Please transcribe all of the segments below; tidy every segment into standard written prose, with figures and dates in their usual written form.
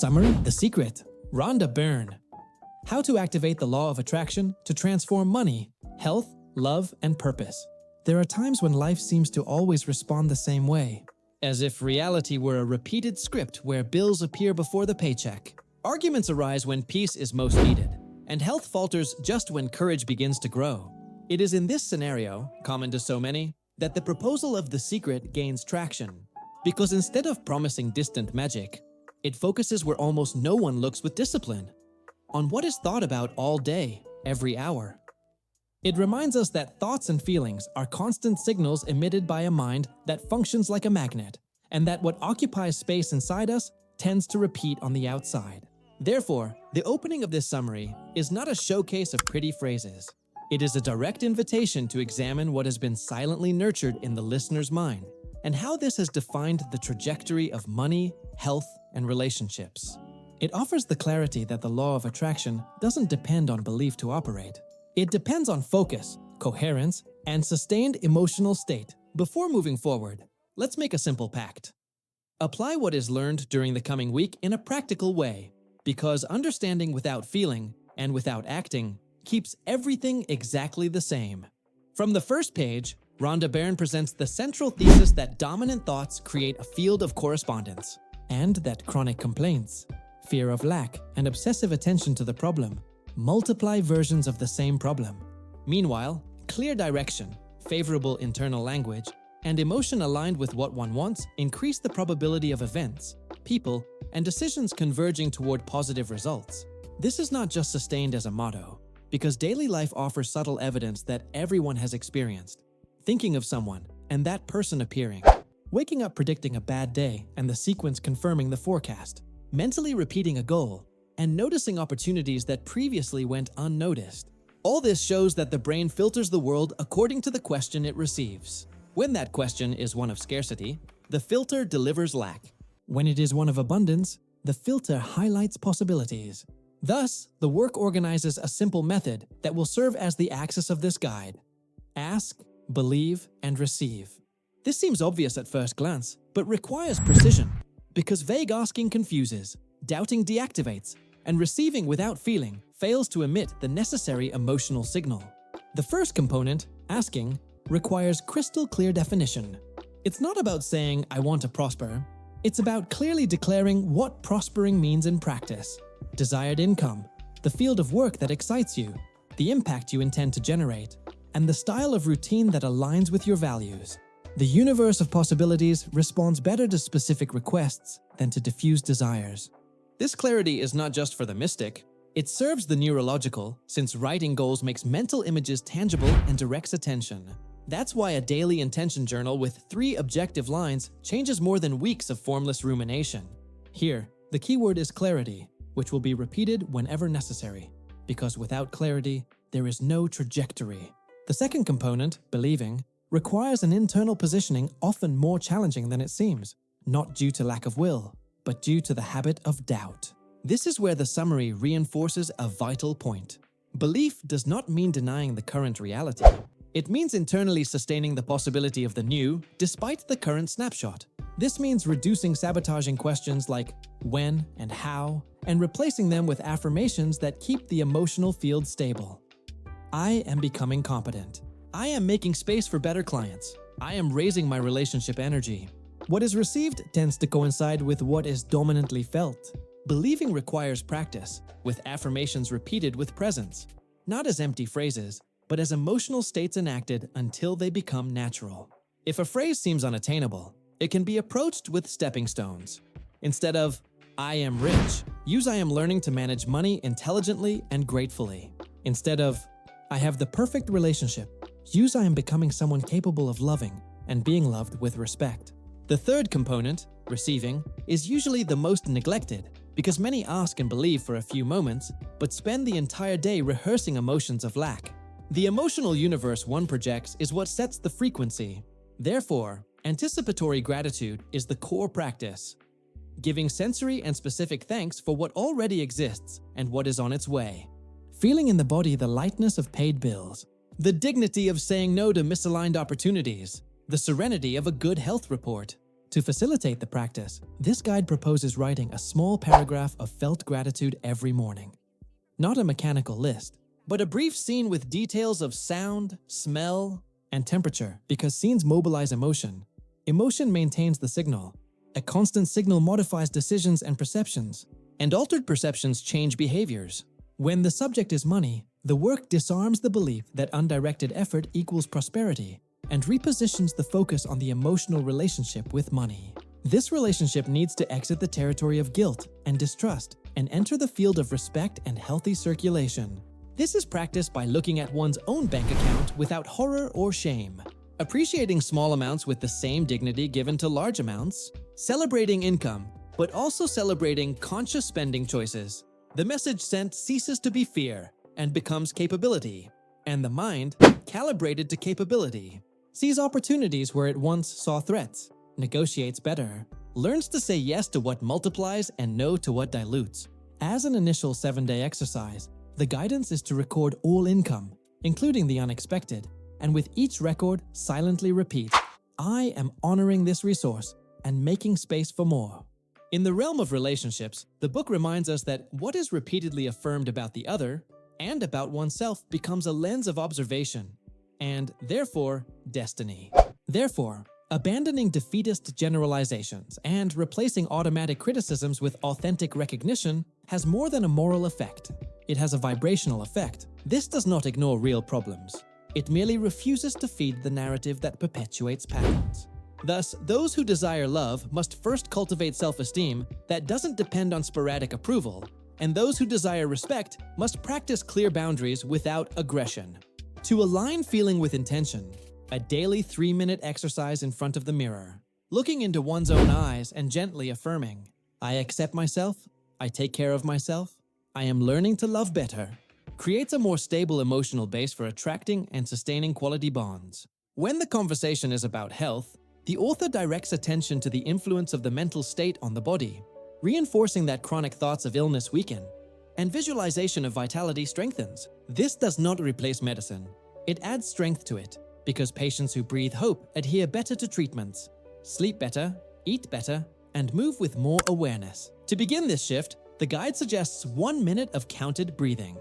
Summary: The Secret, Rhonda Byrne. How to activate the law of attraction to transform money, health, love, and purpose. There are times when life seems to always respond the same way, as if reality were a repeated script where bills appear before the paycheck. Arguments arise when peace is most needed, and health falters just when courage begins to grow. It is in this scenario, common to so many, that the proposal of The Secret gains traction. Because instead of promising distant magic, it focuses where almost no one looks with discipline, on what is thought about all day, every hour. It reminds us that thoughts and feelings are constant signals emitted by a mind that functions like a magnet, and that what occupies space inside us tends to repeat on the outside. Therefore, the opening of this summary is not a showcase of pretty phrases. It is a direct invitation to examine what has been silently nurtured in the listener's mind, and how this has defined the trajectory of money, health, and relationships. It offers the clarity that the law of attraction doesn't depend on belief to operate. It depends on focus, coherence, and sustained emotional state. Before moving forward, let's make a simple pact. Apply what is learned during the coming week in a practical way, because understanding without feeling and without acting keeps everything exactly the same. From the first page, Rhonda Byrne presents the central thesis that dominant thoughts create a field of correspondence, and that chronic complaints, fear of lack, and obsessive attention to the problem multiply versions of the same problem. Meanwhile, clear direction, favorable internal language, and emotion aligned with what one wants increase the probability of events, people, and decisions converging toward positive results. This is not just sustained as a motto, because daily life offers subtle evidence that everyone has experienced. Thinking of someone, and that person appearing. Waking up predicting a bad day, and the sequence confirming the forecast. Mentally repeating a goal, and noticing opportunities that previously went unnoticed. All this shows that the brain filters the world according to the question it receives. When that question is one of scarcity, the filter delivers lack. When it is one of abundance, the filter highlights possibilities. Thus, the work organizes a simple method that will serve as the axis of this guide. Ask, believe, and receive. This seems obvious at first glance, but requires precision, because vague asking confuses, doubting deactivates, and receiving without feeling fails to emit the necessary emotional signal. The first component, asking, requires crystal clear definition. It's not about saying, "I want to prosper." It's about clearly declaring what prospering means in practice. Desired income, the field of work that excites you, the impact you intend to generate, and the style of routine that aligns with your values. The universe of possibilities responds better to specific requests than to diffuse desires. This clarity is not just for the mystic. It serves the neurological, since writing goals makes mental images tangible and directs attention. That's why a daily intention journal with 3 objective lines changes more than weeks of formless rumination. Here, the keyword is clarity, which will be repeated whenever necessary, because without clarity, there is no trajectory. The second component, believing, requires an internal positioning often more challenging than it seems, not due to lack of will, but due to the habit of doubt. This is where the summary reinforces a vital point. Belief does not mean denying the current reality. It means internally sustaining the possibility of the new, despite the current snapshot. This means reducing sabotaging questions like when and how, and replacing them with affirmations that keep the emotional field stable. I am becoming competent. I am making space for better clients. I am raising my relationship energy. What is received tends to coincide with what is dominantly felt. Believing requires practice, with affirmations repeated with presence, not as empty phrases, but as emotional states enacted until they become natural. If a phrase seems unattainable, it can be approached with stepping stones. Instead of, "I am rich," use "I am learning to manage money intelligently and gratefully." Instead of, "I have the perfect relationship," use "I am becoming someone capable of loving and being loved with respect." The third component, receiving, is usually the most neglected because many ask and believe for a few moments, but spend the entire day rehearsing emotions of lack. The emotional universe one projects is what sets the frequency. Therefore, anticipatory gratitude is the core practice, giving sensory and specific thanks for what already exists and what is on its way. Feeling in the body the lightness of paid bills, the dignity of saying no to misaligned opportunities, the serenity of a good health report, To facilitate the practice, this guide proposes writing a small paragraph of felt gratitude every morning. Not a mechanical list, but a brief scene with details of sound, smell, and temperature, because scenes mobilize emotion. Emotion maintains the signal. A constant signal modifies decisions and perceptions, and altered perceptions change behaviors. When the subject is money, the work disarms the belief that undirected effort equals prosperity and repositions the focus on the emotional relationship with money. This relationship needs to exit the territory of guilt and distrust and enter the field of respect and healthy circulation. This is practiced by looking at one's own bank account without horror or shame, appreciating small amounts with the same dignity given to large amounts, celebrating income, but also celebrating conscious spending choices. The message sent ceases to be fear and becomes capability, and the mind, calibrated to capability, sees opportunities where it once saw threats, negotiates better, learns to say yes to what multiplies and no to what dilutes. As an initial 7-day exercise, the guidance is to record all income, including the unexpected, and with each record, silently repeat, "I am honoring this resource and making space for more." In the realm of relationships, the book reminds us that what is repeatedly affirmed about the other and about oneself becomes a lens of observation, and therefore, destiny. Therefore, abandoning defeatist generalizations and replacing automatic criticisms with authentic recognition has more than a moral effect. It has a vibrational effect. This does not ignore real problems. It merely refuses to feed the narrative that perpetuates patterns. Thus, those who desire love must first cultivate self-esteem that doesn't depend on sporadic approval, and those who desire respect must practice clear boundaries without aggression. To align feeling with intention, a daily 3-minute exercise in front of the mirror, looking into one's own eyes and gently affirming, "I accept myself, I take care of myself, I am learning to love better," creates a more stable emotional base for attracting and sustaining quality bonds. When the conversation is about health, the author directs attention to the influence of the mental state on the body, reinforcing that chronic thoughts of illness weaken, and visualization of vitality strengthens. This does not replace medicine. It adds strength to it, because patients who breathe hope adhere better to treatments, sleep better, eat better, and move with more awareness. To begin this shift, the guide suggests 1 minute of counted breathing.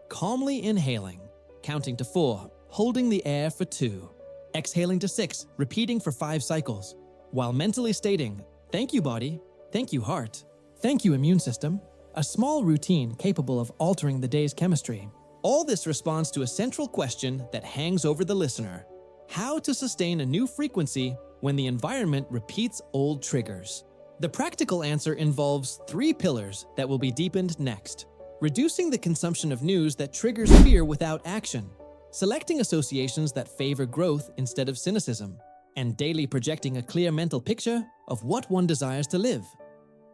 Calmly inhaling, counting to 4, holding the air for 2, exhaling to 6, repeating for 5 cycles, while mentally stating, "Thank you, body. Thank you, heart. Thank you, immune system." A small routine capable of altering the day's chemistry. All this responds to a central question that hangs over the listener: how to sustain a new frequency when the environment repeats old triggers. The practical answer involves 3 pillars that will be deepened next. Reducing the consumption of news that triggers fear without action, selecting associations that favor growth instead of cynicism, and daily projecting a clear mental picture of what one desires to live.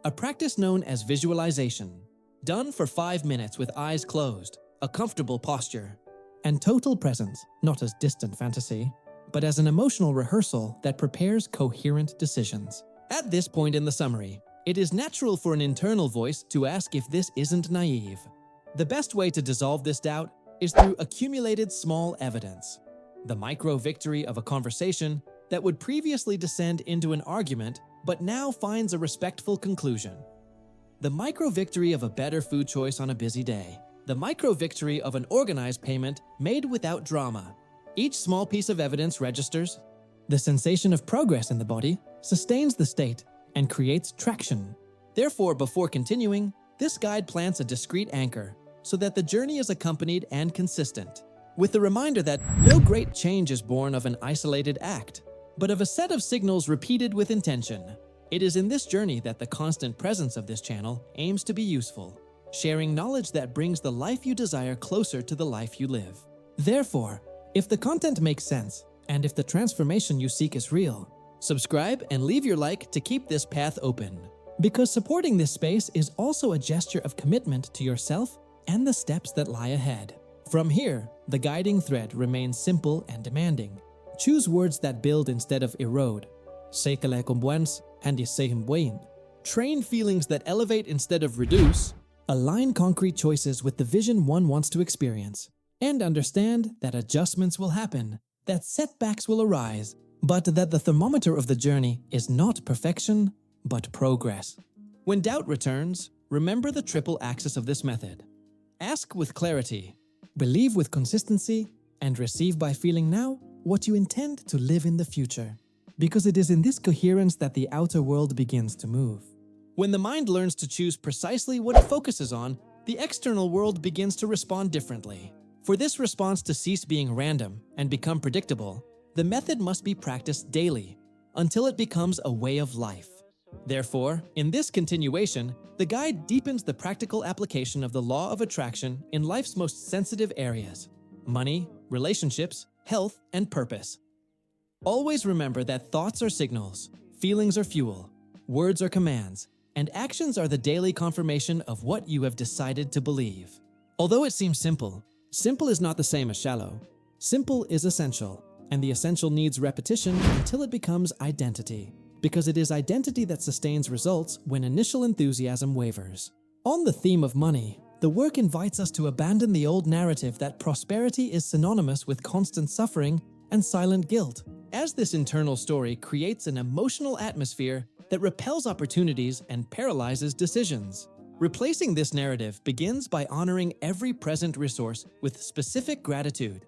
A practice known as visualization, done for 5 minutes with eyes closed, a comfortable posture, and total presence, not as distant fantasy, but as an emotional rehearsal that prepares coherent decisions. At this point in the summary, it is natural for an internal voice to ask if this isn't naive. The best way to dissolve this doubt is through accumulated small evidence. The micro-victory of a conversation that would previously descend into an argument but now finds a respectful conclusion. The micro-victory of a better food choice on a busy day. The micro-victory of an organized payment made without drama. Each small piece of evidence registers. The sensation of progress in the body sustains the state and creates traction. Therefore, before continuing, this guide plants a discrete anchor so that the journey is accompanied and consistent, with the reminder that no great change is born of an isolated act, but of a set of signals repeated with intention. It is in this journey that the constant presence of this channel aims to be useful, sharing knowledge that brings the life you desire closer to the life you live. Therefore, if the content makes sense, and if the transformation you seek is real, subscribe and leave your like to keep this path open. Because supporting this space is also a gesture of commitment to yourself and the steps that lie ahead. From here, the guiding thread remains simple and demanding. Choose words that build instead of erode. Train feelings that elevate instead of reduce. Align concrete choices with the vision one wants to experience. And understand that adjustments will happen, that setbacks will arise, but that the thermometer of the journey is not perfection, but progress. When doubt returns, remember the triple axis of this method. Ask with clarity, believe with consistency, and receive by feeling now what you intend to live in the future. Because it is in this coherence that the outer world begins to move. When the mind learns to choose precisely what it focuses on, the external world begins to respond differently. For this response to cease being random and become predictable, the method must be practiced daily until it becomes a way of life. Therefore, in this continuation, the guide deepens the practical application of the law of attraction in life's most sensitive areas: money, relationships, health, and purpose. Always remember that thoughts are signals, feelings are fuel, words are commands, and actions are the daily confirmation of what you have decided to believe. Although it seems simple, simple is not the same as shallow. Simple is essential, and the essential needs repetition until it becomes identity, because it is identity that sustains results when initial enthusiasm wavers. On the theme of money, the work invites us to abandon the old narrative that prosperity is synonymous with constant suffering and silent guilt, as this internal story creates an emotional atmosphere that repels opportunities and paralyzes decisions. Replacing this narrative begins by honoring every present resource with specific gratitude.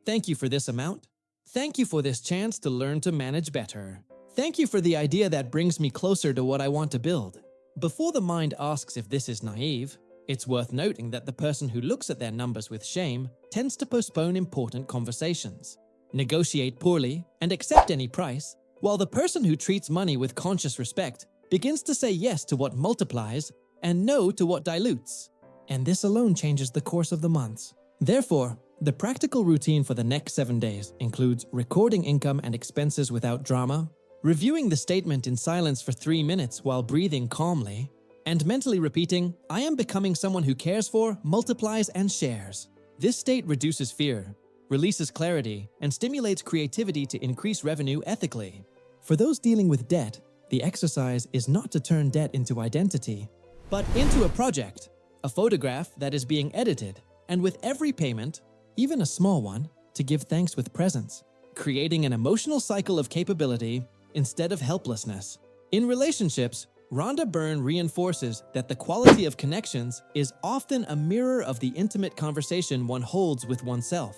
Thank you for this amount. Thank you for this chance to learn to manage better. Thank you for the idea that brings me closer to what I want to build. Before the mind asks if this is naive, it's worth noting that the person who looks at their numbers with shame tends to postpone important conversations, negotiate poorly, and accept any price, while the person who treats money with conscious respect begins to say yes to what multiplies and no to what dilutes. And this alone changes the course of the months. Therefore, the practical routine for the next 7 days includes recording income and expenses without drama, reviewing the statement in silence for 3 minutes while breathing calmly, and mentally repeating, "I am becoming someone who cares for, multiplies, and shares." This state reduces fear, releases clarity, and stimulates creativity to increase revenue ethically. For those dealing with debt, the exercise is not to turn debt into identity, but into a project, a photograph that is being edited, and with every payment, even a small one, to give thanks with presence, creating an emotional cycle of capability instead of helplessness. In relationships, Rhonda Byrne reinforces that the quality of connections is often a mirror of the intimate conversation one holds with oneself.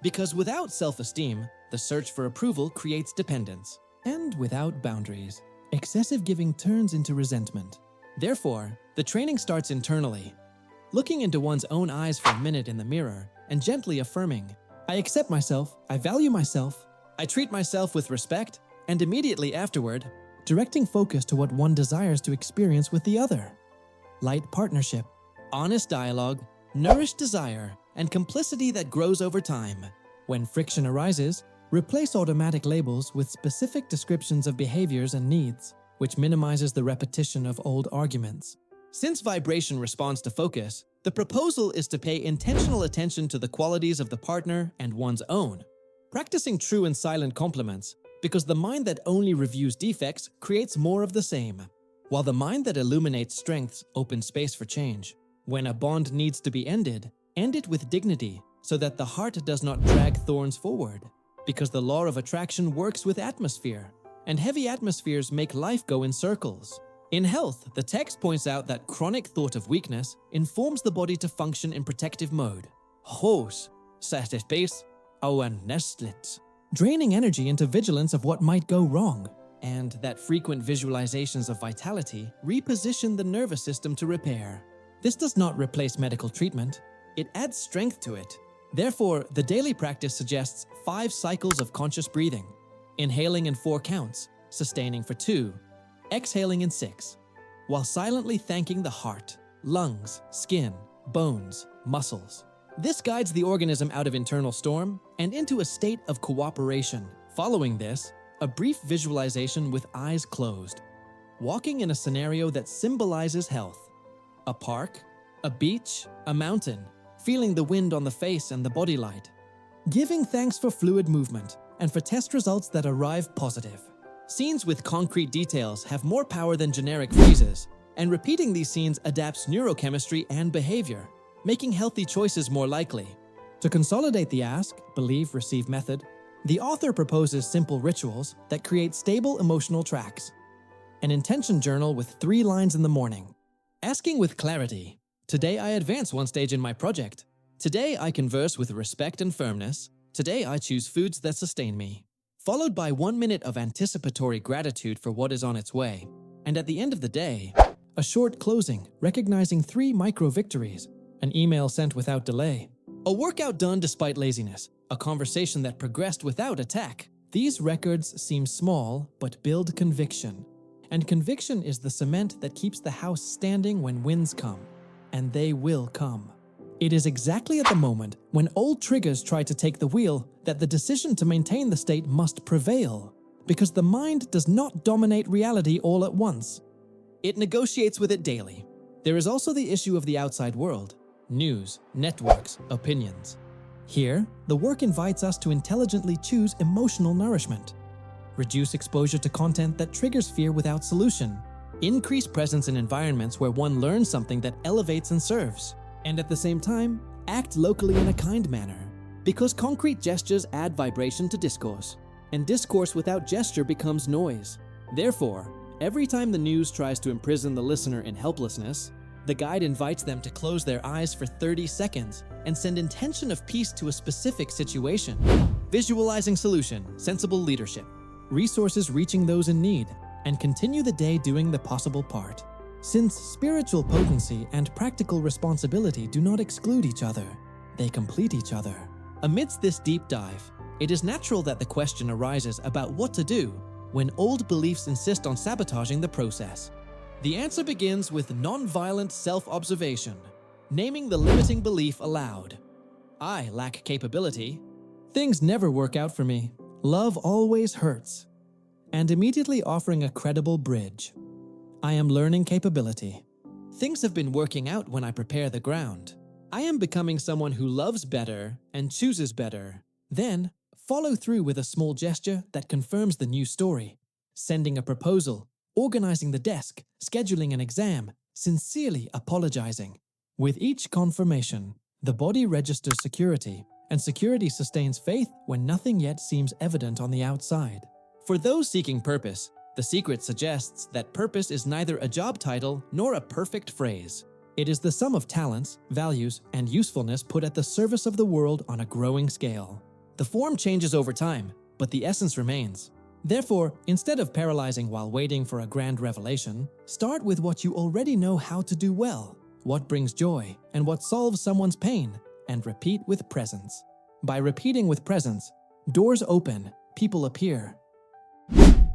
Because without self-esteem, the search for approval creates dependence. And without boundaries, excessive giving turns into resentment. Therefore, the training starts internally, looking into one's own eyes for a minute in the mirror and gently affirming, "I accept myself, I value myself, I treat myself with respect," and immediately afterward, directing focus to what one desires to experience with the other. Light partnership, honest dialogue, nourished desire, and complicity that grows over time. When friction arises, replace automatic labels with specific descriptions of behaviors and needs, which minimizes the repetition of old arguments. Since vibration responds to focus, the proposal is to pay intentional attention to the qualities of the partner and one's own, practicing true and silent compliments, because the mind that only reviews defects creates more of the same, while the mind that illuminates strengths opens space for change. When a bond needs to be ended, end it with dignity so that the heart does not drag thorns forward, because the law of attraction works with atmosphere, and heavy atmospheres make life go in circles. In health, the text points out that chronic thought of weakness informs the body to function in protective mode. Hos, satispace, awan nestlit. Draining energy into vigilance of what might go wrong, and that frequent visualizations of vitality reposition the nervous system to repair. This does not replace medical treatment, it adds strength to it. Therefore, the daily practice suggests 5 cycles of conscious breathing, inhaling in 4 counts, sustaining for 2, exhaling in 6, while silently thanking the heart, lungs, skin, bones, muscles. This guides the organism out of internal storm and into a state of cooperation. Following this, a brief visualization with eyes closed, walking in a scenario that symbolizes health. A park, a beach, a mountain, feeling the wind on the face and the body light. Giving thanks for fluid movement and for test results that arrive positive. Scenes with concrete details have more power than generic phrases, and repeating these scenes adapts neurochemistry and behavior, making healthy choices more likely. To consolidate the ask, believe, receive method, The author proposes simple rituals that create stable emotional tracks. An intention journal with 3 lines in the morning. Asking with clarity. Today I advance one stage in my project. Today I converse with respect and firmness. Today I choose foods that sustain me. Followed by 1 minute of anticipatory gratitude for what is on its way. And at the end of the day, a short closing, recognizing 3 micro-victories. An email sent without delay. A workout done despite laziness. A conversation that progressed without attack. These records seem small, but build conviction. And conviction is the cement that keeps the house standing when winds come. And they will come. It is exactly at the moment when old triggers try to take the wheel that the decision to maintain the state must prevail. Because the mind does not dominate reality all at once. It negotiates with it daily. There is also the issue of the outside world. News, networks, opinions. Here, the work invites us to intelligently choose emotional nourishment. Reduce exposure to content that triggers fear without solution. Increase presence in environments where one learns something that elevates and serves. And at the same time, act locally in a kind manner. Because concrete gestures add vibration to discourse. And discourse without gesture becomes noise. Therefore, every time the news tries to imprison the listener in helplessness, the guide invites them to close their eyes for 30 seconds and send intention of peace to a specific situation. Visualizing solution, sensible leadership, resources reaching those in need, and continue the day doing the possible part. Since spiritual potency and practical responsibility do not exclude each other, they complete each other. Amidst this deep dive, it is natural that the question arises about what to do when old beliefs insist on sabotaging the process. The answer begins with non-violent self-observation, naming the limiting belief aloud. I lack capability. Things never work out for me. Love always hurts. And immediately offering a credible bridge. I am learning capability. Things have been working out when I prepare the ground. I am becoming someone who loves better and chooses better. Then, follow through with a small gesture that confirms the new story. Sending a proposal, organizing the desk, scheduling an exam, sincerely apologizing. With each confirmation, the body registers security, and security sustains faith when nothing yet seems evident on the outside. For those seeking purpose, The Secret suggests that purpose is neither a job title nor a perfect phrase. It is the sum of talents, values, and usefulness put at the service of the world on a growing scale. The form changes over time, but the essence remains. Therefore, instead of paralyzing while waiting for a grand revelation, start with what you already know how to do well, what brings joy, and what solves someone's pain, and repeat with presence. By repeating with presence, doors open, people appear.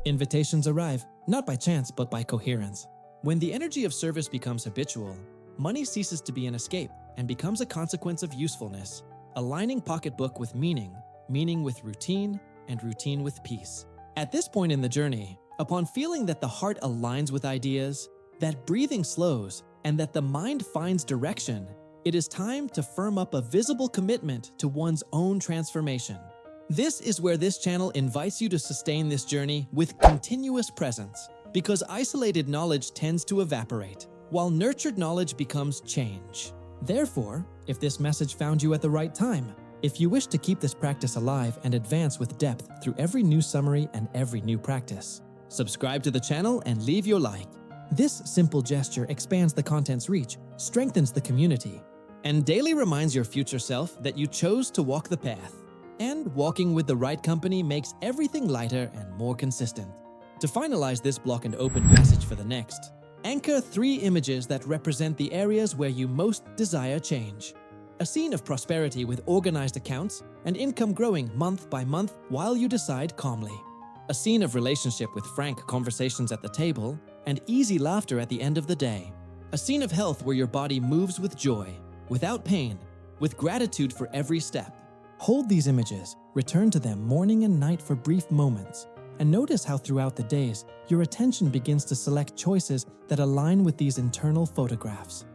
Invitations arrive, not by chance but by coherence. When the energy of service becomes habitual, money ceases to be an escape and becomes a consequence of usefulness, aligning pocketbook with meaning, meaning with routine, and routine with peace. At this point in the journey, upon feeling that the heart aligns with ideas, that breathing slows, and that the mind finds direction, it is time to firm up a visible commitment to one's own transformation. This is where this channel invites you to sustain this journey with continuous presence, because isolated knowledge tends to evaporate, while nurtured knowledge becomes change. Therefore, if this message found you at the right time, if you wish to keep this practice alive and advance with depth through every new summary and every new practice, subscribe to the channel and leave your like. This simple gesture expands the content's reach, strengthens the community, and daily reminds your future self that you chose to walk the path. And walking with the right company makes everything lighter and more consistent. To finalize this block and open passage for the next, anchor 3 images that represent the areas where you most desire change. A scene of prosperity with organized accounts and income growing month by month while you decide calmly. A scene of relationship with frank conversations at the table and easy laughter at the end of the day. A scene of health where your body moves with joy, without pain, with gratitude for every step. Hold these images, return to them morning and night for brief moments, and notice how throughout the days, your attention begins to select choices that align with these internal photographs.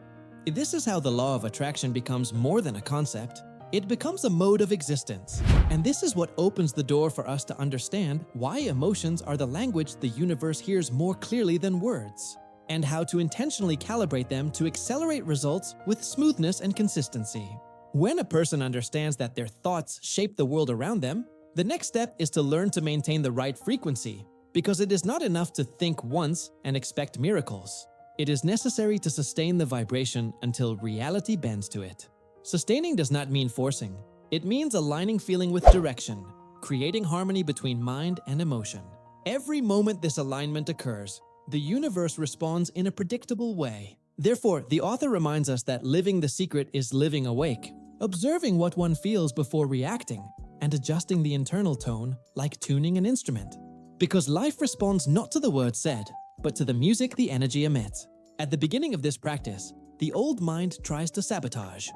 This is how the law of attraction becomes more than a concept. It becomes a mode of existence. And this is what opens the door for us to understand why emotions are the language the universe hears more clearly than words, and how to intentionally calibrate them to accelerate results with smoothness and consistency. When a person understands that their thoughts shape the world around them, The next step is to learn to maintain the right frequency, because it is not enough to think once and expect miracles. It is necessary to sustain the vibration until reality bends to it. Sustaining does not mean forcing. It means aligning feeling with direction, creating harmony between mind and emotion. Every moment this alignment occurs, the universe responds in a predictable way. Therefore, the author reminds us that living the secret is living awake, observing what one feels before reacting, and adjusting the internal tone like tuning an instrument. Because life responds not to the words said, but to the music the energy emits. At the beginning of this practice, the old mind tries to sabotage.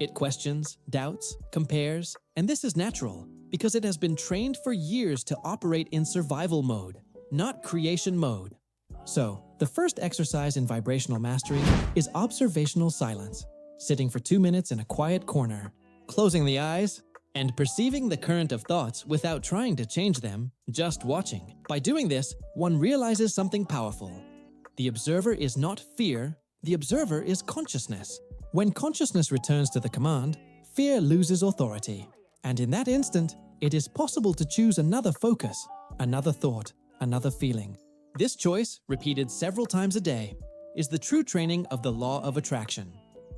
It questions, doubts, compares, and this is natural because it has been trained for years to operate in survival mode, not creation mode. So, the first exercise in vibrational mastery is observational silence, sitting for 2 minutes in a quiet corner, closing the eyes, and perceiving the current of thoughts without trying to change them, just watching. By doing this, one realizes something powerful. The observer is not fear, the observer is consciousness. When consciousness returns to the command, fear loses authority. And in that instant, it is possible to choose another focus, another thought, another feeling. This choice, repeated several times a day, is the true training of the law of attraction.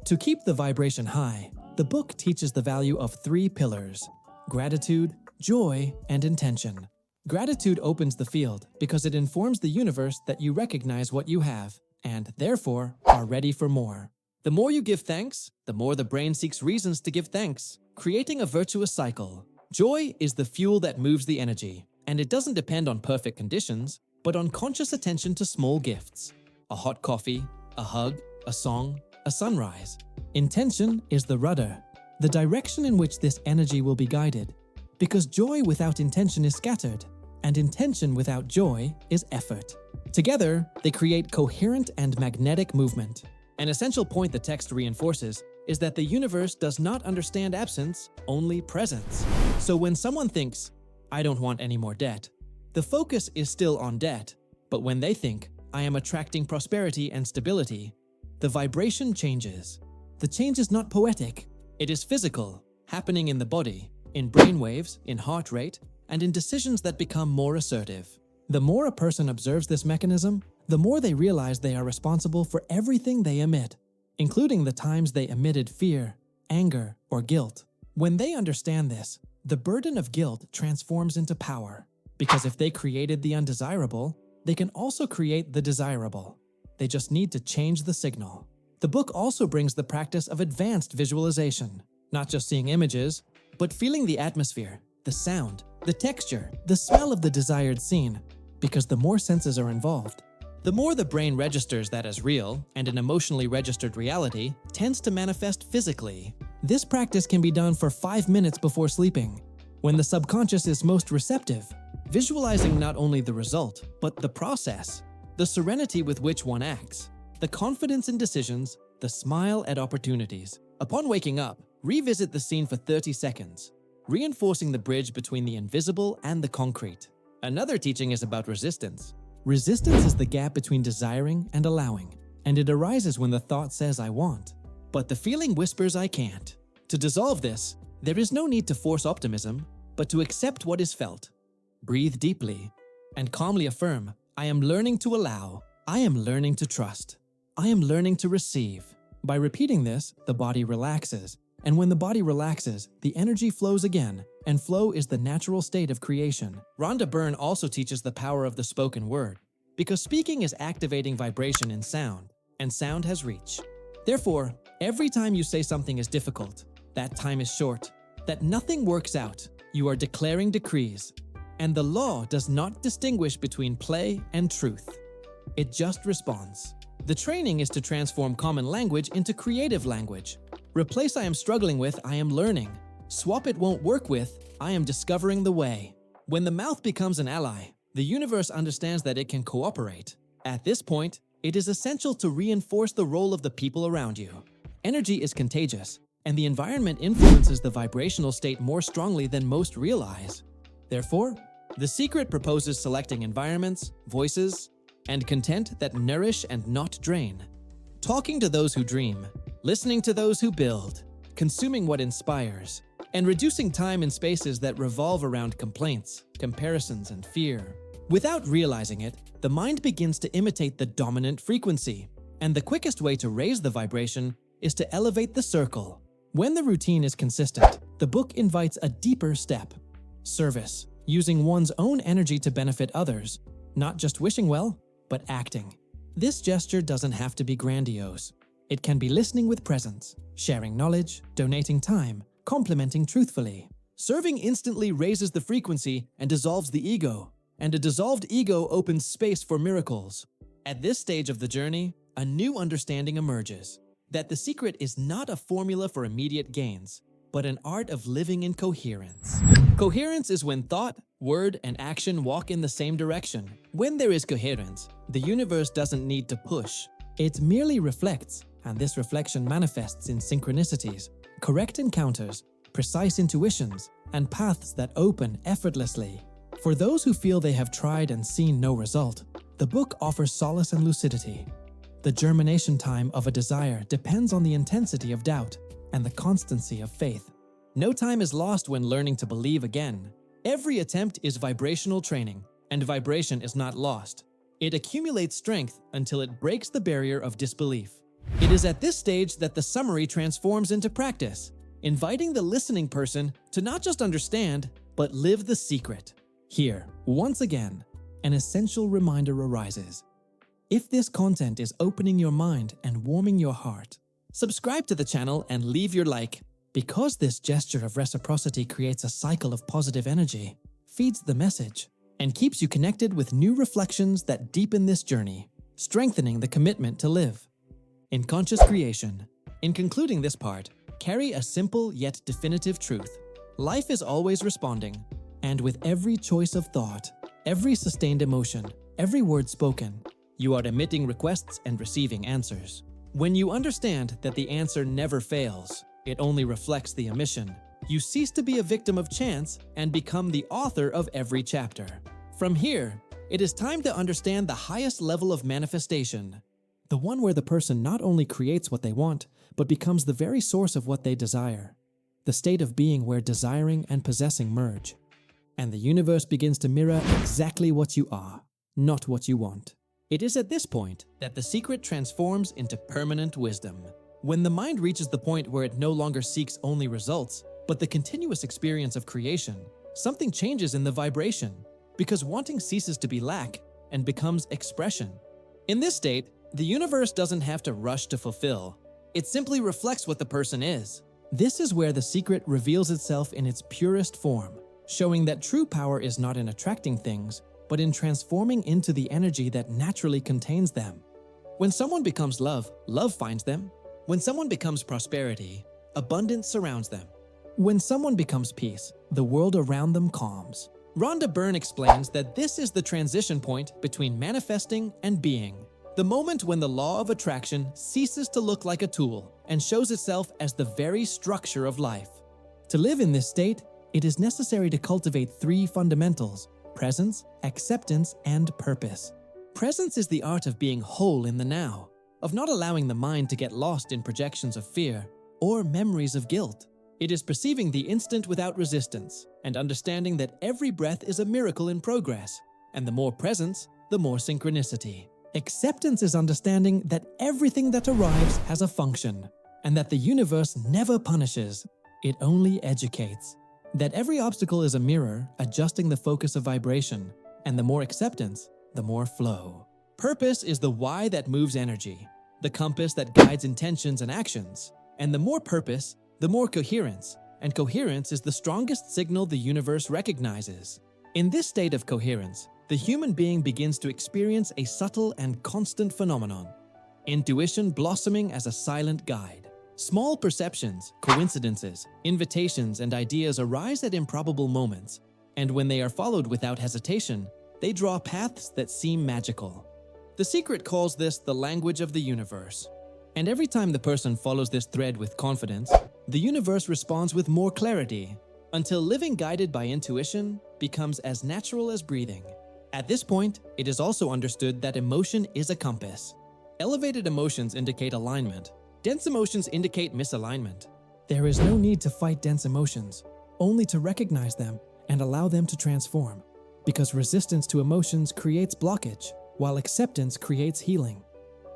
To keep the vibration high, the book teaches the value of 3 pillars: gratitude, joy, and intention. Gratitude opens the field because it informs the universe that you recognize what you have and, therefore, are ready for more. The more you give thanks, the more the brain seeks reasons to give thanks, creating a virtuous cycle. Joy is the fuel that moves the energy, and it doesn't depend on perfect conditions, but on conscious attention to small gifts. A hot coffee, a hug, a song, a sunrise. Intention is the rudder, the direction in which this energy will be guided. Because joy without intention is scattered, and intention without joy is effort. Together, they create coherent and magnetic movement. An essential point the text reinforces is that the universe does not understand absence, only presence. So when someone thinks, "I don't want any more debt," the focus is still on debt. But when they think, "I am attracting prosperity and stability," the vibration changes. The change is not poetic, it is physical, happening in the body, in brain waves, in heart rate, and in decisions that become more assertive. The more a person observes this mechanism, the more they realize they are responsible for everything they emit, including the times they emitted fear, anger, or guilt. When they understand this, the burden of guilt transforms into power. Because if they created the undesirable, they can also create the desirable. They just need to change the signal. The book also brings the practice of advanced visualization, not just seeing images, but feeling the atmosphere, the sound, the texture, the smell of the desired scene, because the more senses are involved, the more the brain registers that as real, and an emotionally registered reality tends to manifest physically. This practice can be done for 5 minutes before sleeping, when the subconscious is most receptive, visualizing not only the result, but the process, the serenity with which one acts, the confidence in decisions, the smile at opportunities. Upon waking up, revisit the scene for 30 seconds, reinforcing the bridge between the invisible and the concrete. Another teaching is about resistance. Resistance is the gap between desiring and allowing, and it arises when the thought says "I want," but the feeling whispers "I can't." To dissolve this, there is no need to force optimism, but to accept what is felt. Breathe deeply, and calmly affirm, "I am learning to allow. I am learning to trust. I am learning to receive." By repeating this, the body relaxes, and when the body relaxes, the energy flows again, and flow is the natural state of creation. Rhonda Byrne also teaches the power of the spoken word, because speaking is activating vibration in sound, and sound has reach. Therefore, every time you say something is difficult, that time is short, that nothing works out, you are declaring decrees. And the law does not distinguish between play and truth. It just responds. The training is to transform common language into creative language. Replace "I am struggling" with "I am learning." Swap "it won't work" with "I am discovering the way." When the mouth becomes an ally, the universe understands that it can cooperate. At this point, it is essential to reinforce the role of the people around you. Energy is contagious, and the environment influences the vibrational state more strongly than most realize. Therefore, The Secret proposes selecting environments, voices, and content that nourish and not drain. Talking to those who dream, listening to those who build, consuming what inspires, and reducing time in spaces that revolve around complaints, comparisons, and fear. Without realizing it, the mind begins to imitate the dominant frequency, and the quickest way to raise the vibration is to elevate the circle. When the routine is consistent, the book invites a deeper step: service, using one's own energy to benefit others, not just wishing well, but acting. This gesture doesn't have to be grandiose. It can be listening with presence, sharing knowledge, donating time, complimenting truthfully. Serving instantly raises the frequency and dissolves the ego, and a dissolved ego opens space for miracles. At this stage of the journey, a new understanding emerges: that the secret is not a formula for immediate gains, but an art of living in coherence. Coherence is when thought, word, and action walk in the same direction. When there is coherence, the universe doesn't need to push. It merely reflects, and this reflection manifests in synchronicities, correct encounters, precise intuitions, and paths that open effortlessly. For those who feel they have tried and seen no result, the book offers solace and lucidity. The germination time of a desire depends on the intensity of doubt and the constancy of faith. No time is lost when learning to believe again. Every attempt is vibrational training, and vibration is not lost. It accumulates strength until it breaks the barrier of disbelief. It is at this stage that the summary transforms into practice, inviting the listening person to not just understand, but live the secret. Here, once again, an essential reminder arises. If this content is opening your mind and warming your heart, subscribe to the channel and leave your like, because this gesture of reciprocity creates a cycle of positive energy, feeds the message, and keeps you connected with new reflections that deepen this journey, strengthening the commitment to live in conscious creation. In concluding this part, carry a simple yet definitive truth. Life is always responding, and with every choice of thought, every sustained emotion, every word spoken, you are emitting requests and receiving answers. When you understand that the answer never fails, it only reflects the emission, you cease to be a victim of chance and become the author of every chapter. From here, it is time to understand the highest level of manifestation, the one where the person not only creates what they want, but becomes the very source of what they desire. The state of being where desiring and possessing merge, and the universe begins to mirror exactly what you are, not what you want. It is at this point that the secret transforms into permanent wisdom. When the mind reaches the point where it no longer seeks only results, but the continuous experience of creation, something changes in the vibration, because wanting ceases to be lack and becomes expression. In this state, the universe doesn't have to rush to fulfill. It simply reflects what the person is. This is where the secret reveals itself in its purest form, showing that true power is not in attracting things, but in transforming into the energy that naturally contains them. When someone becomes love, love finds them. When someone becomes prosperity, abundance surrounds them. When someone becomes peace, the world around them calms. Rhonda Byrne explains that this is the transition point between manifesting and being, the moment when the law of attraction ceases to look like a tool and shows itself as the very structure of life. To live in this state, it is necessary to cultivate three fundamentals: presence, acceptance, and purpose. Presence is the art of being whole in the now, of not allowing the mind to get lost in projections of fear or memories of guilt. It is perceiving the instant without resistance and understanding that every breath is a miracle in progress, and the more presence, the more synchronicity. Acceptance is understanding that everything that arrives has a function, and that the universe never punishes, it only educates. That every obstacle is a mirror adjusting the focus of vibration, and the more acceptance, the more flow. Purpose is the why that moves energy, the compass that guides intentions and actions, and the more purpose, the more coherence, and coherence is the strongest signal the universe recognizes. In this state of coherence, the human being begins to experience a subtle and constant phenomenon: intuition blossoming as a silent guide. Small perceptions, coincidences, invitations, and ideas arise at improbable moments, and when they are followed without hesitation, they draw paths that seem magical. The secret calls this the language of the universe. And every time the person follows this thread with confidence, the universe responds with more clarity, until living guided by intuition becomes as natural as breathing. At this point, it is also understood that emotion is a compass. Elevated emotions indicate alignment. Dense emotions indicate misalignment. There is no need to fight dense emotions, only to recognize them and allow them to transform. Because resistance to emotions creates blockage, while acceptance creates healing.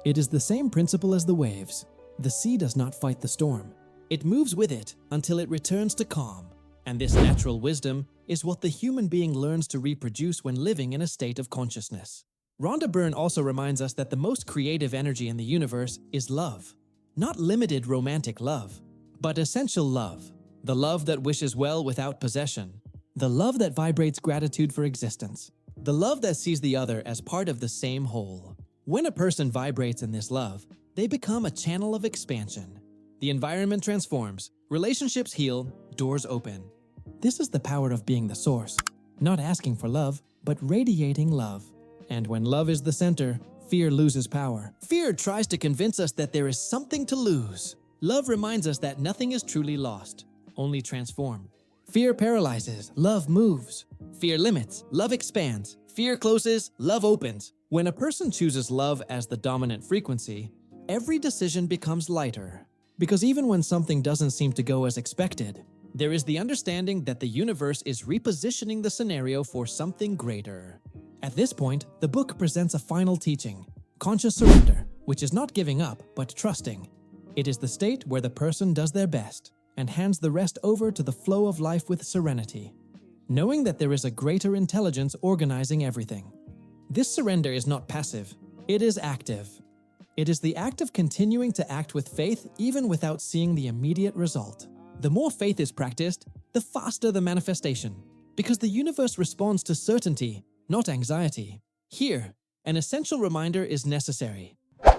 It is the same principle as the waves. The sea does not fight the storm. It moves with it until it returns to calm. And this natural wisdom is what the human being learns to reproduce when living in a state of consciousness. Rhonda Byrne also reminds us that the most creative energy in the universe is love. Not limited romantic love, but essential love. The love that wishes well without possession. The love that vibrates gratitude for existence. The love that sees the other as part of the same whole. When a person vibrates in this love, they become a channel of expansion. The environment transforms, relationships heal, doors open. This is the power of being the source. Not asking for love, but radiating love. And when love is the center, fear loses power. Fear tries to convince us that there is something to lose. Love reminds us that nothing is truly lost, only transformed. Fear paralyzes, love moves. Fear limits, love expands. Fear closes, love opens. When a person chooses love as the dominant frequency, every decision becomes lighter. Because even when something doesn't seem to go as expected, there is the understanding that the universe is repositioning the scenario for something greater. At this point, the book presents a final teaching, conscious surrender, which is not giving up, but trusting. It is the state where the person does their best and hands the rest over to the flow of life with serenity, knowing that there is a greater intelligence organizing everything. This surrender is not passive, it is active. It is the act of continuing to act with faith even without seeing the immediate result. The more faith is practiced, the faster the manifestation, because the universe responds to certainty, not anxiety. Here, an essential reminder is necessary.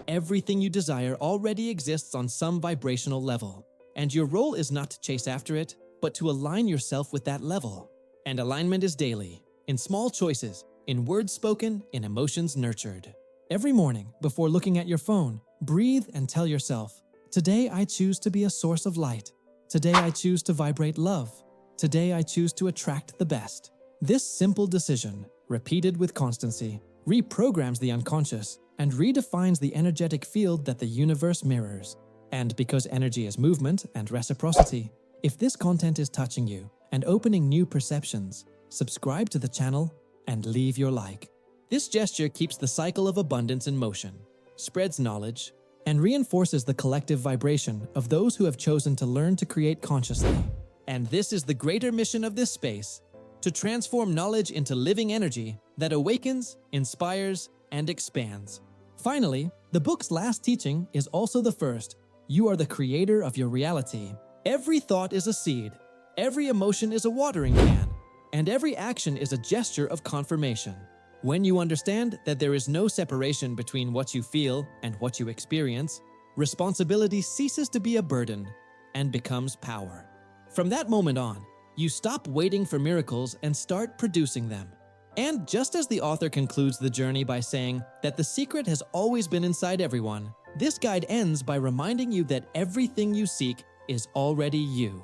Everything you desire already exists on some vibrational level, and your role is not to chase after it, but to align yourself with that level. And alignment is daily, in small choices, in words spoken, in emotions nurtured. Every morning, before looking at your phone, breathe and tell yourself, today I choose to be a source of light. Today I choose to vibrate love. Today I choose to attract the best. This simple decision, repeated with constancy, reprograms the unconscious and redefines the energetic field that the universe mirrors. And because energy is movement and reciprocity, if this content is touching you and opening new perceptions, subscribe to the channel and leave your like. This gesture keeps the cycle of abundance in motion, spreads knowledge, and reinforces the collective vibration of those who have chosen to learn to create consciously. And this is the greater mission of this space, to transform knowledge into living energy that awakens, inspires, and expands. Finally, the book's last teaching is also the first. You are the creator of your reality. Every thought is a seed, every emotion is a watering can, and every action is a gesture of confirmation. When you understand that there is no separation between what you feel and what you experience, responsibility ceases to be a burden and becomes power. From that moment on, you stop waiting for miracles and start producing them. And just as the author concludes the journey by saying that the secret has always been inside everyone, this guide ends by reminding you that everything you seek is already you.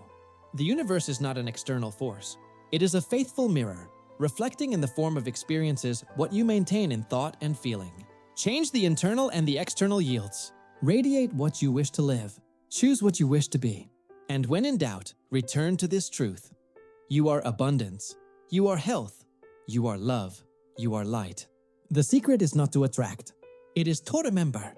The universe is not an external force. It is a faithful mirror, reflecting in the form of experiences what you maintain in thought and feeling. Change the internal and the external yields. Radiate what you wish to live. Choose what you wish to be. And when in doubt, return to this truth. You are abundance. You are health. You are love. You are light. The secret is not to attract. It is to remember.